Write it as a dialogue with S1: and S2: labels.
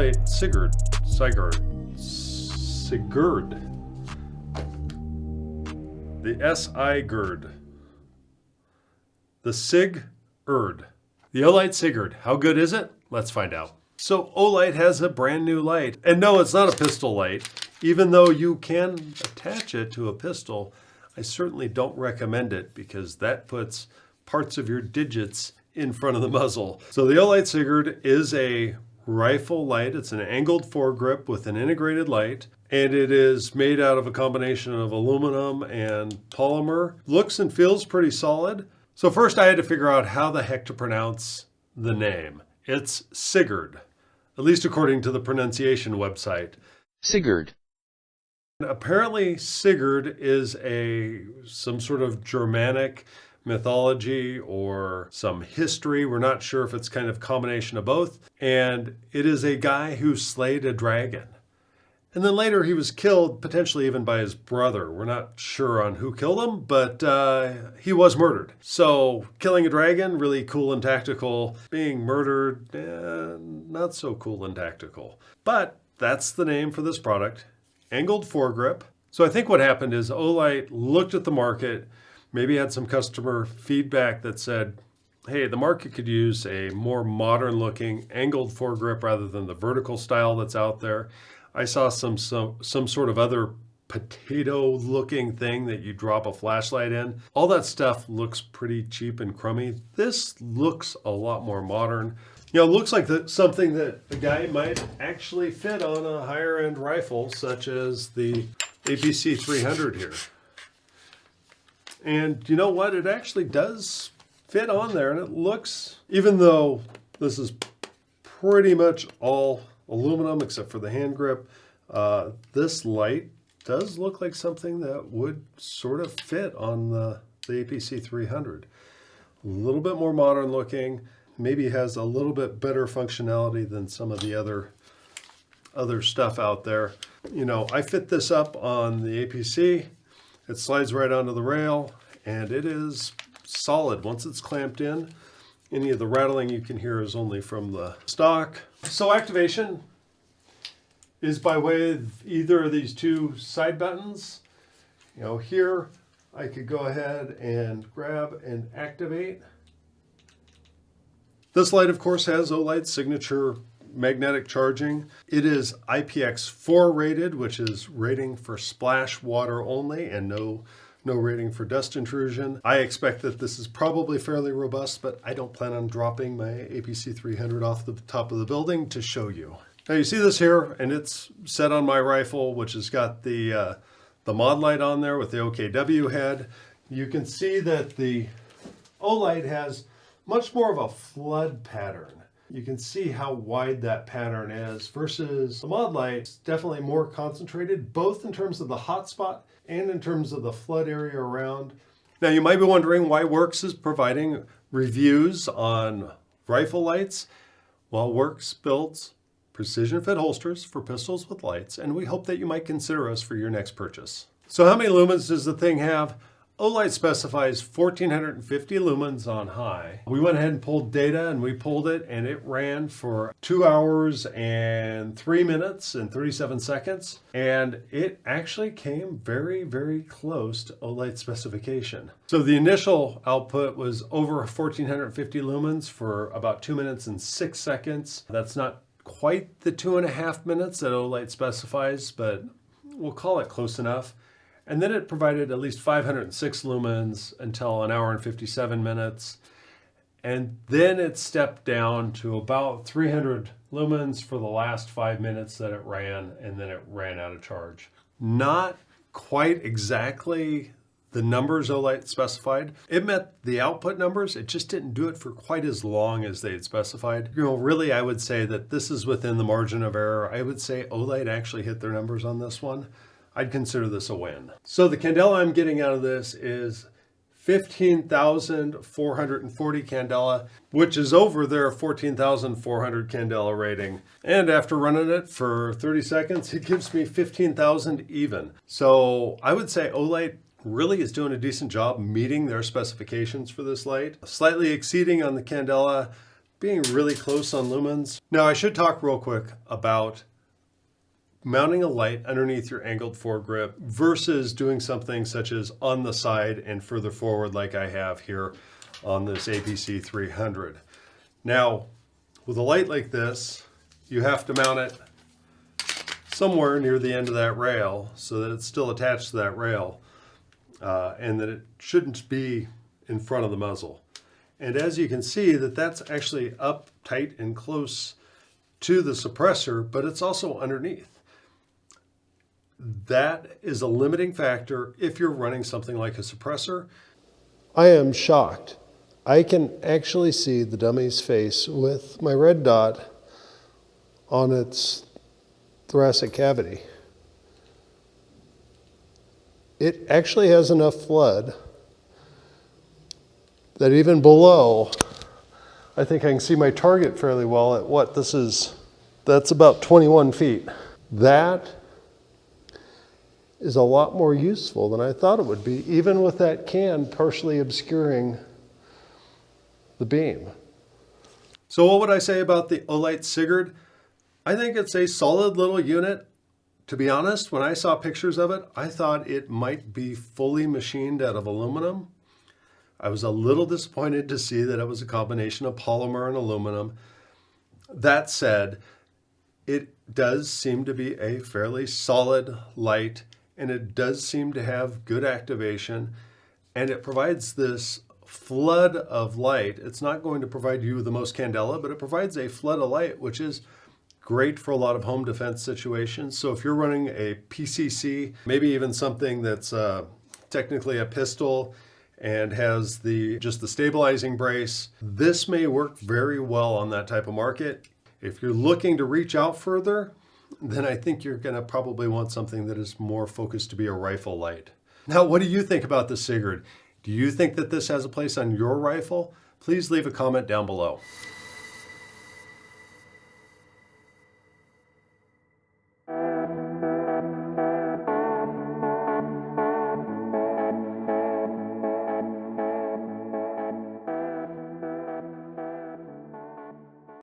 S1: Olight Sigurd. The Sigurd. The Sigurd. The Olight Sigurd. How good is it? Let's find out. So Olight has a brand new light. And no, it's not a pistol light. Even though you can attach it to a pistol, I certainly don't recommend it because that puts parts of your digits in front of the muzzle. So the Olight Sigurd is a rifle light. It's an angled foregrip with an integrated light, and it is made out of a combination of aluminum and polymer. Looks and feels pretty solid. So first I had to figure out how the heck to pronounce the name. It's Sigurd, at least according to the pronunciation website.
S2: Sigurd.
S1: Apparently Sigurd is some sort of Germanic mythology or some history. We're not sure if it's kind of a combination of both. And it is a guy who slayed a dragon. And then later he was killed, potentially even by his brother. We're not sure on who killed him, but he was murdered. So killing a dragon, really cool and tactical. Being murdered, not so cool and tactical. But that's the name for this product. Angled foregrip. So I think what happened is Olight looked at the market, maybe had some customer feedback that said, hey, the market could use a more modern looking angled foregrip rather than the vertical style that's out there. I saw some sort of other potato looking thing that you drop a flashlight in. All that stuff looks pretty cheap and crummy. This looks a lot more modern. You know, it looks like something that a guy might actually fit on a higher end rifle, such as the APC 300 here. And you know what? It actually does fit on there, and it looks, even though this is pretty much all aluminum except for the hand grip, this light does look like something that would sort of fit on the APC 300. A little bit more modern looking, maybe has a little bit better functionality than some of the other stuff out there. You know, I fit this up on the APC. It slides right onto the rail, and it is solid once it's clamped in. Any of the rattling you can hear is only from the stock. So activation is by way of either of these two side buttons. You know, here I could go ahead and grab and activate. This light, of course, has Olight's signature magnetic charging. It is IPX4 rated, which is rating for splash water only and no rating for dust intrusion. I expect that this is probably fairly robust, but I don't plan on dropping my APC 300 off the top of the building to show you. Now you see this here, and it's set on my rifle, which has got the mod light on there with the OKW head. You can see that the Olight has much more of a flood pattern. You can see how wide that pattern is versus the mod light. It's definitely more concentrated, both in terms of the hotspot and in terms of the flood area around. Now you might be wondering why Werkz is providing reviews on rifle lights. Well, Werkz builds precision fit holsters for pistols with lights, and we hope that you might consider us for your next purchase. So how many lumens does the thing have? Olight specifies 1450 lumens on high. We went ahead and pulled data, and we pulled it, and it ran for 2 hours and 3 minutes and 37 seconds. And it actually came very, very close to Olight's specification. So the initial output was over 1450 lumens for about 2 minutes and 6 seconds. That's not quite the 2.5 minutes that Olight specifies, but we'll call it close enough. And then it provided at least 506 lumens until 1 hour and 57 minutes. And then it stepped down to about 300 lumens for the last 5 minutes that it ran, and then it ran out of charge. Not quite exactly the numbers Olight specified. It met the output numbers, it just didn't do it for quite as long as they had specified. You know, really I would say that this is within the margin of error. I would say Olight actually hit their numbers on this one. I'd consider this a win. So the candela I'm getting out of this is 15,440 candela, which is over their 14,400 candela rating. And after running it for 30 seconds, it gives me 15,000 even. So I would say Olight really is doing a decent job meeting their specifications for this light. Slightly exceeding on the candela, being really close on lumens. Now I should talk real quick about mounting a light underneath your angled foregrip versus doing something such as on the side and further forward like I have here on this APC 300. Now, with a light like this, you have to mount it somewhere near the end of that rail so that it's still attached to that rail and that it shouldn't be in front of the muzzle. And as you can see, that's actually up tight and close to the suppressor, but it's also underneath. That is a limiting factor if you're running something like a suppressor. I am shocked. I can actually see the dummy's face with my red dot on its thoracic cavity. It actually has enough flood that even below, I think I can see my target fairly well at what this is. That's about 21 feet. That is a lot more useful than I thought it would be, even with that can partially obscuring the beam. So what would I say about the Olight Sigurd? I think it's a solid little unit. To be honest, when I saw pictures of it, I thought it might be fully machined out of aluminum. I was a little disappointed to see that it was a combination of polymer and aluminum. That said, it does seem to be a fairly solid light, and it does seem to have good activation, and it provides this flood of light. It's not going to provide you the most candela, but it provides a flood of light, which is great for a lot of home defense situations. So if you're running a PCC, maybe even something that's technically a pistol and has just the stabilizing brace, this may work very well on that type of market. If you're looking to reach out further, then I think you're going to probably want something that is more focused to be a rifle light. Now, what do you think about the Sigurd? Do you think that this has a place on your rifle? Please leave a comment down below.